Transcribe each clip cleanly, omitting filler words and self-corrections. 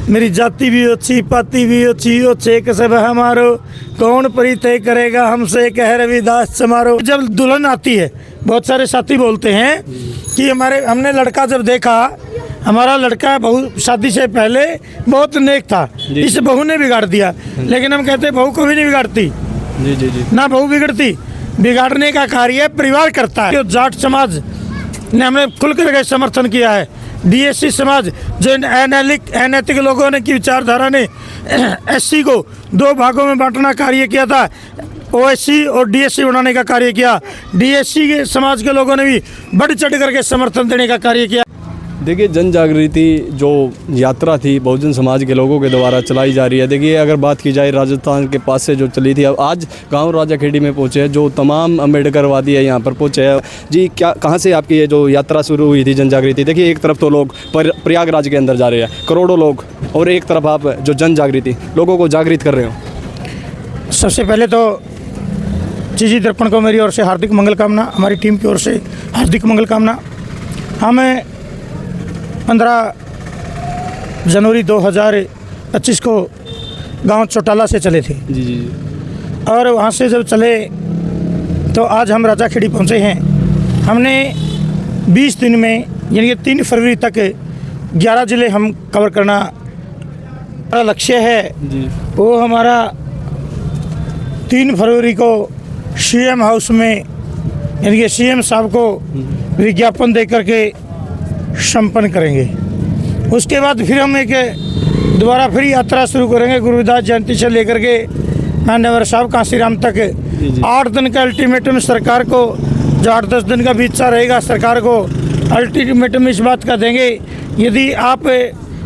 मेरी जाति भी अच्छी, पाति भी अच्छी, अच्छे कसब हमारो, कौन परितय करेगा हमसे, कह रविदास समारो। जब दुल्हन आती है, बहुत सारे साथी बोलते हैं कि हमने लड़का जब देखा, हमारा लड़का बहू शादी से पहले बहुत नेक था, इस बहू ने बिगाड़ दिया। लेकिन हम कहते हैं बहू को भी नहीं बिगाड़ती, जी जी जी, ना बहू बिगड़ती, बिगाड़ने का कार्य परिवार करता है। जाट समाज ने हमने खुल करके समर्थन किया है। डीएससी समाज, जो अनैतिक लोगों ने की विचारधारा ने एससी को 2 भागों में बांटना कार्य किया था, ओएससी और डीएससी बनाने का कार्य किया। डीएससी के समाज के लोगों ने भी बढ़ चढ़ करके समर्थन देने का कार्य किया। देखिए, जन जागृति जो यात्रा थी बहुजन समाज के लोगों के द्वारा चलाई जा रही है। देखिए, अगर बात की जाए राजस्थान के पास से जो चली थी, अब आज गांव राजाखेड़ी में पहुंचे हैं, जो तमाम अम्बेडकरवादी है यहाँ पर पहुंचे हैं। जी, क्या कहां से आपकी ये जो यात्रा शुरू हुई थी जन जागृति? देखिए, एक तरफ तो लोग प्रयागराज के अंदर जा रहे हैं, करोड़ों लोग, और एक तरफ आप जो जन जागृति लोगों को जागृत कर रहे हो। सबसे पहले तो जीजी दर्पण को मेरी ओर से हार्दिक मंगल कामना, हमारी टीम की ओर से हार्दिक मंगल कामना। हमें 15 जनवरी 2025 को गांव चौटाला से चले थे जी जी, और वहां से जब चले तो आज हम राजाखेड़ी पहुंचे हैं। हमने 20 दिन में, यानी कि 3 फरवरी तक 11 ज़िले हम कवर करना हमारा लक्ष्य है जी। वो हमारा 3 फरवरी को सीएम हाउस में, यानी कि सीएम साहब को विज्ञापन दे करके संपन्न करेंगे। उसके बाद फिर हम एक दोबारा फिर यात्रा शुरू करेंगे गुरुदास जयंती से लेकर के मान्यवर साहब कांसीराम तक। 8 दिन का अल्टीमेटम सरकार को, जो 8-10 दिन का बीचा रहेगा, सरकार को अल्टीमेटम इस बात का देंगे, यदि आप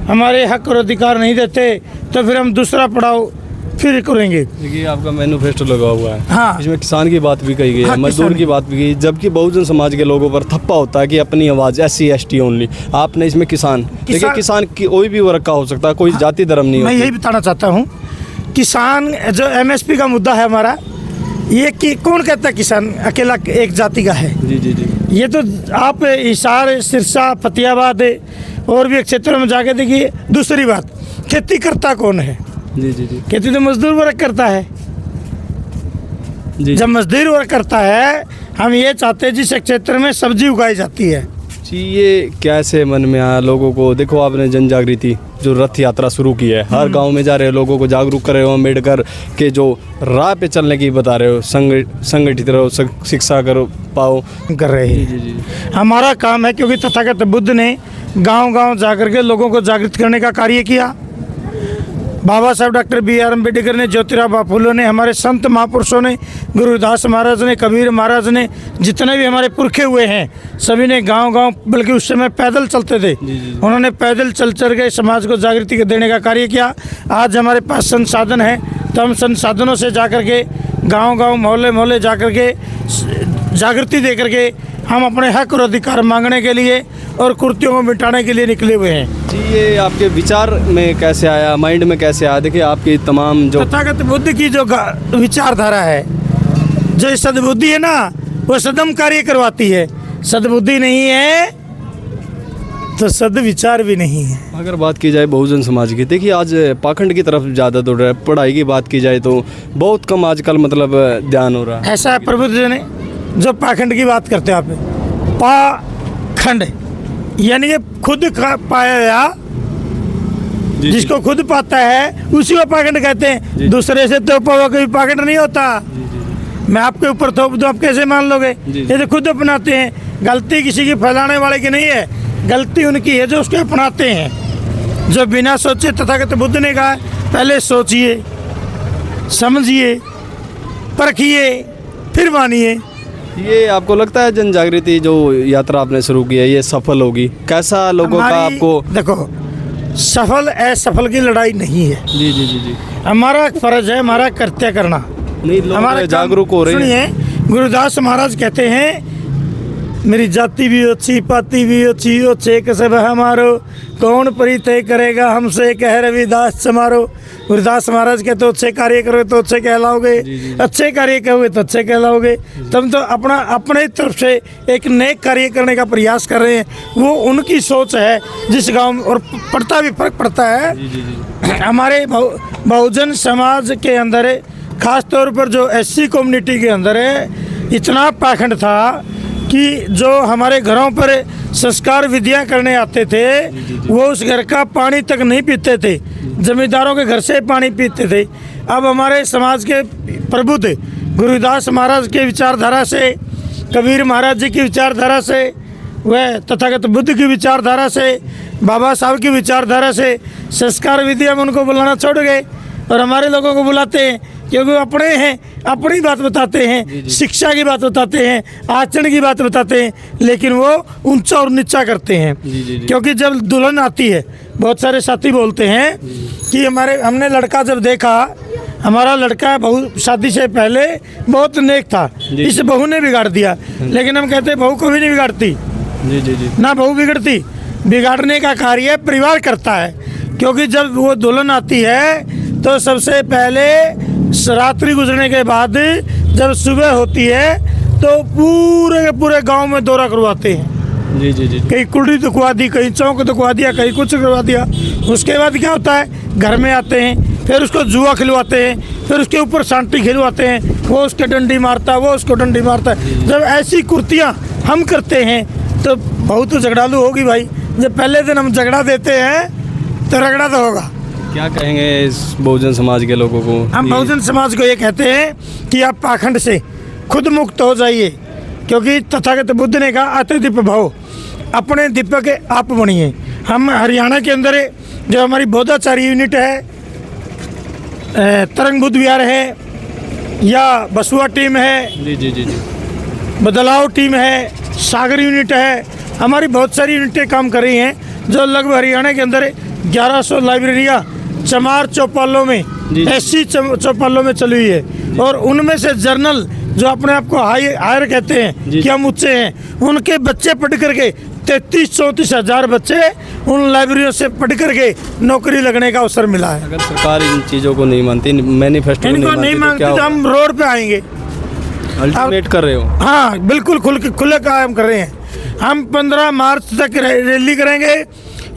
हमारे हक और अधिकार नहीं देते तो फिर हम दूसरा पड़ाव फिर करेंगे। देखिए, आपका मैनिफेस्टो लगा हुआ है। हाँ, इसमें किसान की बात भी कही गई है, हाँ, मजदूर की बात भी गई, जबकि बहुजन समाज के लोगों पर थप्पा होता है कि अपनी आवाज़ SC ST ओनली। आपने इसमें किसान, देखिए किसान की कोई भी वर्ग का हो सकता है, कोई जाति धर्म नहीं। मैं यही बताना चाहता हूँ, किसान जो MSP का मुद्दा है हमारा, ये कि कौन कहता है किसान अकेला एक जाति का है? जी जी जी, ये तो आप हिसार, सिरसा, फतेहाबाद और भी क्षेत्रों में जाके देखिए। दूसरी बात, खेती करता कौन है? जी जी जी, खेती तो मजदूर वर्ग करता है जी। जब मजदूर वर्ग करता है, हम ये चाहते हैं जिस क्षेत्र में सब्जी उगाई जाती है जी। ये कैसे मन में आया लोगों को? देखो, आपने जन जागृति जो रथ यात्रा शुरू की है, हर गांव में जा रहे हो, लोगों को जागरूक कर रहे हो, अम्बेडकर के जो राह पे चलने की बता रहे हो, संगठित रहो, शिक्षा करो पाओ कर रहे हैं। जी जी, हमारा काम है, क्योंकि तथागत बुद्ध ने गांव-गांव जाकर के लोगों को जागृत करने का कार्य किया। बाबा साहब डॉक्टर BR अम्बेडकर ने, ज्योतिराव फुले ने, हमारे संत महापुरुषों ने, गुरुदास महाराज ने, कबीर महाराज ने, जितने भी हमारे पुरखे हुए हैं, सभी ने गांव-गांव, बल्कि उस समय पैदल चलते थे, उन्होंने पैदल चल के समाज को जागृति देने का कार्य किया। आज हमारे पास संसाधन है, तो हम संसाधनों से जाकर के गाँव-गाँव, मोहल्ले जाकर के जागृति दे करके हम अपने हक और अधिकार मांगने के लिए और कुर्तियों को मिटाने के लिए निकले हुए हैं जी। ये आपके विचार में कैसे आया, माइंड में कैसे आया? देखिए, आपकी तमाम जो तथागत बुद्ध की जो विचारधारा है, जो सद्बुद्धि है ना, वो सदम कार्य करवाती है। सद्बुद्धि नहीं है तो सद्विचार भी नहीं है। अगर बात की जाए बहुजन समाज की, देखिए आज पाखंड की तरफ ज़्यादा दौड़ रहा है। पढ़ाई की बात की जाए तो बहुत कम आजकल मतलब ध्यान हो रहा है। ऐसा है प्रबुद्ध जी ने, जो पाखंड की बात करते हैं आप, पाखंड यानी ये खुद पाया, जिसको खुद पाता है उसी को पाखंड कहते हैं। दूसरे से तो कोई पाखंड नहीं होता। मैं आपके ऊपर थोप दूं, आप कैसे मान लोगे? ये तो खुद अपनाते हैं। गलती किसी की फैलाने वाले की नहीं है, गलती उनकी है जो उसको अपनाते हैं। जो बिना सोचे, तथागत बुद्ध ने कहा, पहले सोचिए, समझिए, परखिए, फिर मानिए। ये आपको लगता है जन जागृति जो यात्रा आपने शुरू की है, ये सफल होगी? कैसा लोगों का आपको? देखो, सफल असफल की लड़ाई नहीं है। जी जी जी जी, हमारा फर्ज है, हमारा कर्तव्य करना। नहीं, लोग हमारे जागरूक हो रहे हैं। सुनिए, गुरुदास महाराज कहते हैं, मेरी जाति भी अच्छी, पाति भी अच्छी, अच्छे कसब हमारो, कौन परितय करेगा हमसे, कह रविदास समारो। गुरुदास महाराज के तो अच्छे कार्य करोगे तो अच्छे कहलाओगे, अच्छे कार्य करोगे तो अच्छे कहलाओगे। तुम तो अपने तरफ से एक नेक कार्य करने का प्रयास कर रहे हैं, वो उनकी सोच है जिस गांव में, और पड़ता भी फर्क पड़ता है। हमारे बहुजन समाज के अंदर, खास तौर पर जो एससी कम्युनिटी के अंदर है, इतना पाखंड था कि जो हमारे घरों पर संस्कार विधियां करने आते थे वो उस घर का पानी तक नहीं पीते थे, जमींदारों के घर से पानी पीते थे। अब हमारे समाज के प्रबुद्ध गुरुदास महाराज के विचारधारा से, कबीर महाराज जी की विचारधारा से, वह तथागत बुद्ध की विचारधारा से, बाबा साहब की विचारधारा से संस्कार विधियां में उनको बुलाना छोड़ गए और हमारे लोगों को बुलाते हैं, क्योंकि वो अपने हैं, अपनी बात बताते हैं, शिक्षा की बात बताते हैं, आचरण की बात बताते हैं, लेकिन वो ऊंचा और नीचा करते हैं। क्योंकि जब दुल्हन आती है, बहुत सारे साथी बोलते हैं कि हमने लड़का जब देखा, हमारा लड़का बहू शादी से पहले बहुत नेक था, इस बहू ने बिगाड़ दिया। लेकिन हम कहते हैं बहू को भी नहीं बिगाड़ती, ना बहू बिगड़ती, बिगाड़ने का कार्य परिवार करता है। क्योंकि जब वो दुल्हन आती है तो सबसे पहले रात्रि गुजरने के बाद जब सुबह होती है तो पूरे के पूरे गांव में दौरा करवाते हैं। कहीं कुंडी दुखवा दी, कहीं चौक दुखवा दिया, कहीं कुछ करवा दिया। उसके बाद क्या होता है, घर में आते हैं, फिर उसको जुआ खिलवाते हैं, फिर उसके ऊपर सांटी खिलवाते हैं, वो उसके डंडी मारता है, वो उसको डंडी मारता है। जब ऐसी कुर्तियाँ हम करते हैं तो बहुत झगड़ालू होगी भाई। जब पहले दिन हम झगड़ा देते हैं तो रगड़ा तो होगा। क्या कहेंगे इस बहुजन समाज के लोगों को? हम बहुजन समाज को ये कहते हैं कि आप पाखंड से खुद मुक्त हो जाइए, क्योंकि तथागत बुद्ध ने कहा अति दीप भव, अपने दीपक आप बनिए। हम हरियाणा के अंदर जो हमारी बोधाचारी यूनिट है, तरंग बुद्ध विहार है, या बसुआ टीम है, बदलाव टीम है, सागर यूनिट है, हमारी बहुत सारी यूनिटें काम कर रही हैं, जो लगभग हरियाणा के अंदर 1100 लाइब्रेरियाँ चमार चौपालों में, एससी चौपालों में चली हुई है। और उनमें से जर्नल जो अपने आप को हायर कहते हैं कि हम ऊंचे हैं, उनके बच्चे पढ़ करके 33-34 हज़ार बच्चे उन लाइब्रेरियों से पढ़ करके नौकरी लगने का अवसर मिला है। अगर सरकार इन चीज़ों को नहीं मानती, मैनिफेस्टो इनको नहीं मानती तो हम रोड पे आएंगे। अल्टीमेट कर रहे हो? हाँ, बिल्कुल खुले काम कर रहे हैं। हम 15 मार्च तक रैली करेंगे,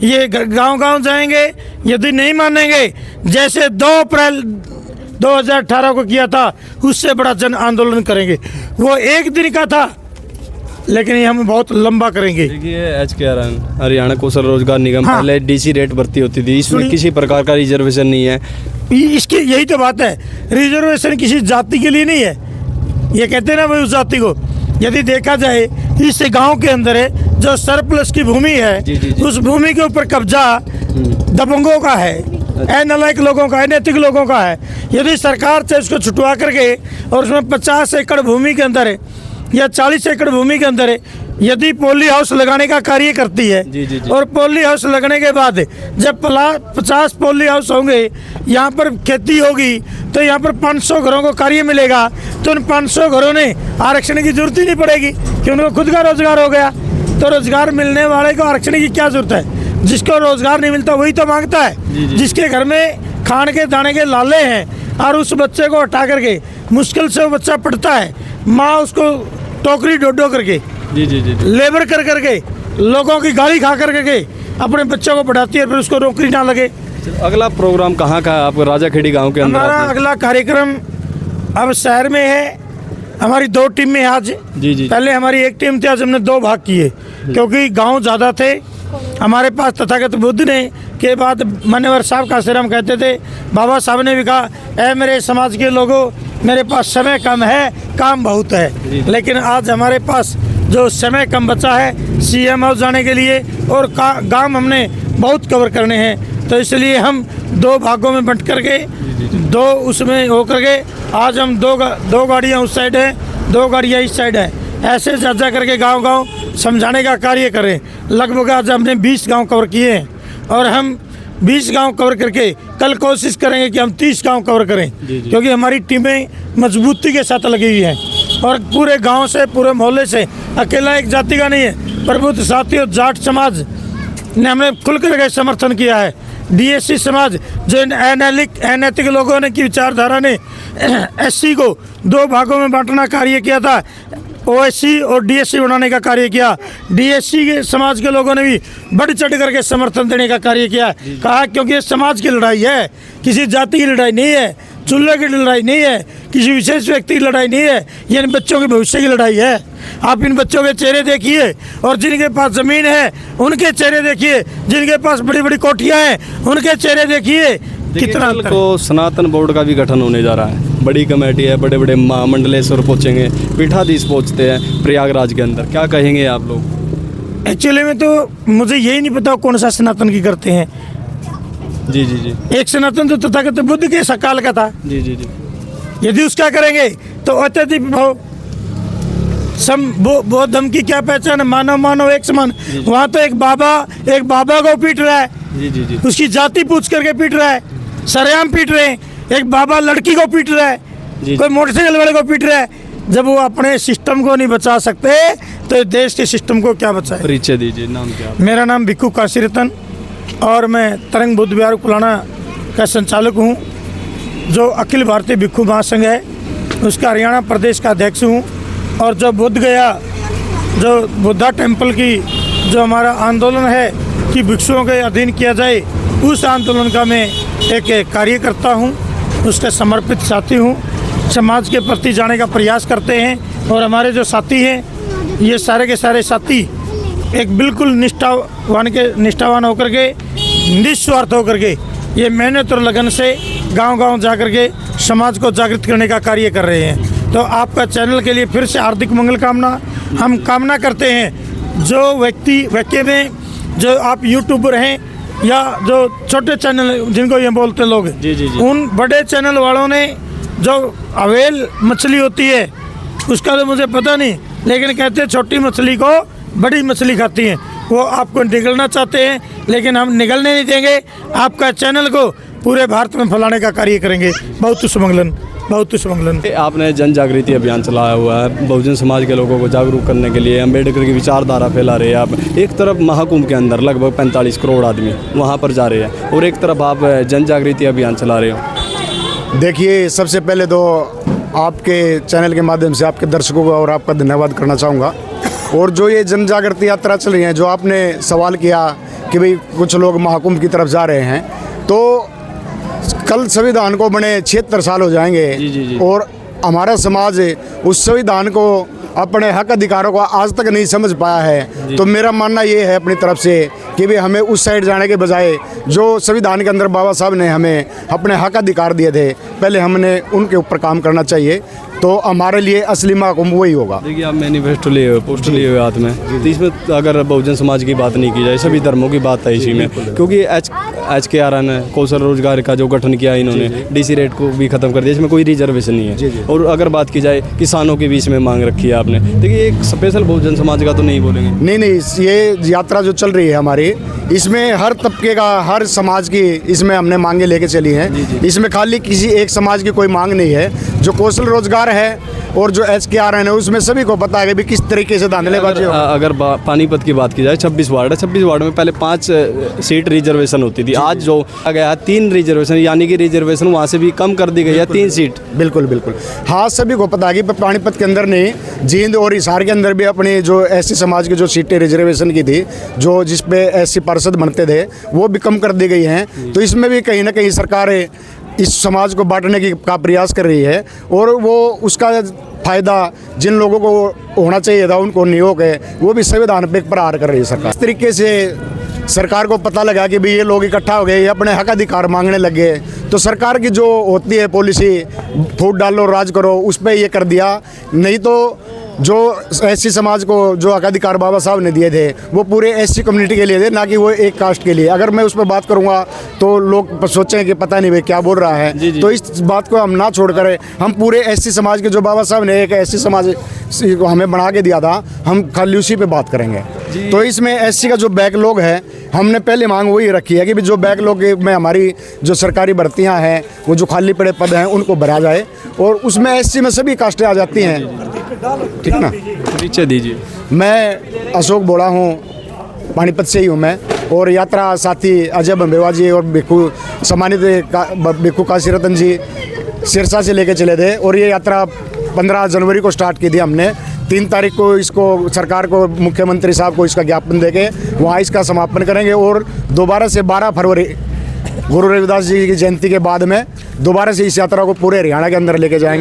ये गांव-गांव जाएंगे। यदि नहीं मानेंगे, जैसे 2 अप्रैल 2018 को किया था, उससे बड़ा जन आंदोलन करेंगे। वो एक दिन का था, लेकिन ये हम बहुत लंबा करेंगे। देखिए HKRN हरियाणा कौशल रोजगार निगम, हाँ। पहले DC रेट भर्ती होती थी, इसमें किसी प्रकार का रिजर्वेशन नहीं है। इसकी यही तो बात है, रिजर्वेशन किसी जाति के लिए नहीं है। ये कहते हैं ना भाई, उस जाति को यदि देखा जाए, इस गांव के अंदर है जो सरप्लस की भूमि है, उस भूमि के ऊपर कब्जा दबंगों का है, अनालायक लोगों का है, नैतिक लोगों का है। यदि सरकार से उसको छुटवा करके और उसमें 50 एकड़ भूमि के अंदर है या 40 एकड़ भूमि के अंदर है, यदि पोली हाउस लगाने का कार्य करती है, और पोली हाउस लगने के बाद जब 50 पोली हाउस होंगे, यहाँ पर खेती होगी, तो यहाँ पर 500 घरों को कार्य मिलेगा। तो उन 500 घरों ने आरक्षण की जरूरत ही नहीं पड़ेगी, कि उनको खुद का रोजगार हो गया। तो रोजगार मिलने वाले को आरक्षण की क्या जरूरत है? जिसको रोजगार नहीं मिलता वही तो मांगता है। जिसके घर में खान के दाने के लाले हैं और उस बच्चे को हटा करके मुश्किल से वो बच्चा पढ़ता है, माँ उसको टोकरी डोडो करके लेबर कर करके, लोगों की गाली खा करके अपने बच्चों को पढ़ाती है, फिर उसको नौकरी ना लगे। अगला प्रोग्राम कहाँ का है आपको? राजाखेड़ी गांव के अंदर? हमारा अगला कार्यक्रम अब शहर में है। हमारी 2 टीम में आज, पहले हमारी एक टीम थी, आज हमने 2 भाग किए, क्योंकि गांव ज़्यादा थे हमारे पास। तथागत बुद्ध ने के बाद मान्यवर साहब का सिर हम कहते थे, बाबा साहब ने भी कहा, ऐ मेरे समाज के लोगों, मेरे पास समय कम है, काम बहुत है। लेकिन आज हमारे पास जो समय कम बचा है CM हाउस जाने के लिए, और गांव हमने बहुत कवर करने हैं, तो इसलिए हम 2 भागों में बंट करके 2 उसमें हो करके आज हम 2 गाड़ियाँ उस साइड है, 2 गाड़ियाँ इस साइड है, ऐसे जा करके गांव-गांव समझाने का कार्य करें। लगभग आज हमने 20 गांव कवर किए हैं, और हम 20 गांव कवर करके कल कोशिश करेंगे कि हम 30 गांव कवर करें, क्योंकि हमारी टीमें मजबूती के साथ लगी हुई हैं और पूरे गांव से, पूरे मोहल्ले से अकेला एक जाति का नहीं है। प्रबुद्ध साथियों, जाट समाज ने हमें खुल करके समर्थन किया है। डीएससी समाज, जो अनैतिक लोगों ने की विचारधारा ने एससी को 2 भागों में बांटना कार्य किया था, ओएससी और डीएससी बनाने का कार्य किया। डीएससी के समाज के लोगों ने भी बढ़ चढ़ करके समर्थन देने का कार्य किया। कहा क्योंकि ये समाज की लड़ाई है, किसी जाति की लड़ाई नहीं है, चूल्हे की लड़ाई नहीं है, किसी विशेष व्यक्ति की लड़ाई नहीं है, ये इन बच्चों के भविष्य की लड़ाई है। आप इन बच्चों के चेहरे देखिए और जिनके पास ज़मीन है उनके चेहरे देखिए, जिनके पास बड़ी बड़ी कोठियाँ हैं उनके चेहरे देखिए। कितना को सनातन बोर्ड का भी गठन होने जा रहा है, बड़ी कमेटी है, बड़े बड़े महामंडलेश्वर पहुँचेंगे, पीठाधीश पहुँचते हैं प्रयागराज के अंदर, क्या कहेंगे आप लोग? एक्चुअली में तो मुझे यही नहीं पता कौन सा सनातन की करते हैं। जी जी जी। एक सनातन तो तथागत बुद्ध के सकाल का था। जी जी जी। यदि उसका करेंगे तो अत्यधिक भाव बौद्ध धर्म की क्या पहचान है? मानव मानव एक समान। वहाँ तो एक बाबा को पीट रहा है। जी जी जी। उसकी जाति पूछ करके पीट रहा है, सरेआम पीट रहे हैं। एक बाबा लड़की को पीट रहा है, कोई मोटरसाइकिल वाले को पीट रहा है। जब वो अपने सिस्टम को नहीं बचा सकते तो देश के सिस्टम को क्या बचाए? परिचय दीजिए, नाम क्या? मेरा नाम भिक्खू काशी रतन और मैं तरंग बुद्ध विहार कुलाना का संचालक हूँ। जो अखिल भारतीय भिक्खू महासंघ है उसका हरियाणा प्रदेश का अध्यक्ष हूँ। और जो बोध गया, जो बुद्धा टेम्पल की जो हमारा आंदोलन है कि भिक्षुओं के अधीन किया जाए, उस आंदोलन का मैं एक कार्यकर्ता हूँ, उसका समर्पित साथी हूँ। समाज के प्रति जाने का प्रयास करते हैं और हमारे जो साथी हैं ये सारे के सारे साथी एक बिल्कुल निष्ठावान होकर के, निस्वार्थ होकर के, ये मेहनत और लगन से गांव-गांव जा कर के समाज को जागृत करने का कार्य कर रहे हैं। तो आपका चैनल के लिए फिर से हार्दिक मंगल कामना। हम कामना करते हैं जो व्यक्ति में जो आप यूट्यूबर हैं या जो छोटे चैनल जिनको ये बोलते लोग, जी जी जी। उन बड़े चैनल वालों ने जो अवेल मछली होती है उसका तो मुझे पता नहीं, लेकिन कहते हैं छोटी मछली को बड़ी मछली खाती है। वो आपको निगलना चाहते हैं लेकिन हम निगलने नहीं देंगे। आपका चैनल को पूरे भारत में फैलाने का कार्य करेंगे। बहुत सुमंगलन, बहुत सुमंगलन। आपने जन जागृति अभियान चलाया हुआ है, बहुजन समाज के लोगों को जागरूक करने के लिए अम्बेडकर की विचारधारा फैला रहे हैं आप। एक तरफ महाकुंभ के अंदर लगभग 45 करोड़ आदमी वहाँ पर जा रहे हैं और एक तरफ आप जन जागृति अभियान चला रहे हो। देखिए, सबसे पहले तो आपके चैनल के माध्यम से आपके दर्शकों को और आपका धन्यवाद करना चाहूँगा। और जो ये जन जागृति यात्रा चल रही है, जो आपने सवाल किया कि भाई कुछ लोग महाकुंभ की तरफ जा रहे हैं, तो कल संविधान को बने 76 साल हो जाएंगे। जी जी जी। और हमारा समाज उस संविधान को, अपने हक अधिकारों को आज तक नहीं समझ पाया है। तो मेरा मानना ये है अपनी तरफ से कि भाई हमें उस साइड जाने के बजाय जो संविधान के अंदर बाबा साहब ने हमें अपने हक अधिकार दिए थे, पहले हमने उनके ऊपर काम करना चाहिए। तो हमारे लिए असली महाकुंभ वही होगा। देखिए, आप मैनिफेस्टो लिए हुए, पोस्टर लिए हुए हाथ में, तो इसमें अगर बहुजन समाज की बात नहीं की जाए, सभी धर्मों की बात है इसी में, क्योंकि HKRN ने कौशल रोजगार का जो गठन किया इन्होंने, DC रेट को भी खत्म कर दिया, इसमें कोई रिजर्वेशन नहीं है। और अगर बात की जाए किसानों के बीच में मांग रखी है आपने, देखिए एक स्पेशल बहुजन समाज का तो नहीं बोलेंगे। नहीं, ये यात्रा जो चल रही है हमारी, इसमें हर तबके का, हर समाज की इसमें हमने मांगे लेके चली हैं। इसमें खाली किसी एक समाज की कोई मांग नहीं है। जो कौशल रोजगार है और जो HKRN है, उसमें सभी को पता है कि किस तरीके से धांधलेबाजी हो। अगर पानीपत की बात की जाए, 26 वार्ड है, 26 वार्ड में पहले 5 सीट रिजर्वेशन होती थी। आज जो आ गया 3 रिजर्वेशन, यानी कि रिजर्वेशन वहाँ से भी कम कर दी गई है, 3 सीट। बिल्कुल बिल्कुल, हाँ, सभी को पता है कि पानीपत के अंदर नहीं, जींद और हिसार के अंदर भी अपनी जो SC समाज की जो सीटें रिजर्वेशन की थी, जो जिसपे SC पार्षद बनते थे, वो भी कम कर दी गई हैं। तो इसमें भी कहीं ना कहीं सरकार इस समाज को बांटने की का प्रयास कर रही है और वो उसका फ़ायदा जिन लोगों को होना चाहिए था उनको नहीं हो गए, वो भी संविधान पे प्रहार कर रही है सरकार। इस तरीके से सरकार को पता लगा कि भाई ये लोग इकट्ठा हो गए, ये अपने हक अधिकार मांगने लगे, तो सरकार की जो होती है पॉलिसी, फूट डालो राज करो, उस पर ये कर दिया। नहीं तो जो SC समाज को जो हक अधिकार बाबा साहब ने दिए थे वो पूरे SC कम्युनिटी के लिए थे, ना कि वो एक कास्ट के लिए। अगर मैं उस पर बात करूंगा तो लोग सोचें कि पता नहीं भाई क्या बोल रहा है। जी जी। तो इस बात को हम ना छोड़ कर हम पूरे SC समाज के, जो बाबा साहब ने एक SC समाज को हमें बना के दिया था, हम खाली उसी पे बात करेंगे। तो इसमें SC का जो बैकलॉग है, हमने पहले मांग वही रखी है कि जो बैकलॉग में हमारी जो सरकारी भर्तियां हैं, वो जो खाली पड़े पद हैं उनको भरा जाए और उसमें SC में सभी कास्टें आ जाती हैं। ठीक है ना। परिचय दीजिए। मैं अशोक बोड़ा हूँ, पानीपत से ही हूँ मैं, और यात्रा साथी अजय बंबेवा जी और भिक्खू सम्मानित भिक्खू काशी रतन जी सिरसा से लेके चले थे। और ये यात्रा 15 जनवरी को स्टार्ट की थी हमने। 3 तारीख को इसको सरकार को, मुख्यमंत्री साहब को इसका ज्ञापन देके वहाँ इसका समापन करेंगे। और दोबारा से 12 फरवरी गुरु रविदास जी की जयंती के बाद में दोबारा से इस यात्रा को पूरे हरियाणा के अंदर लेके जाएंगे।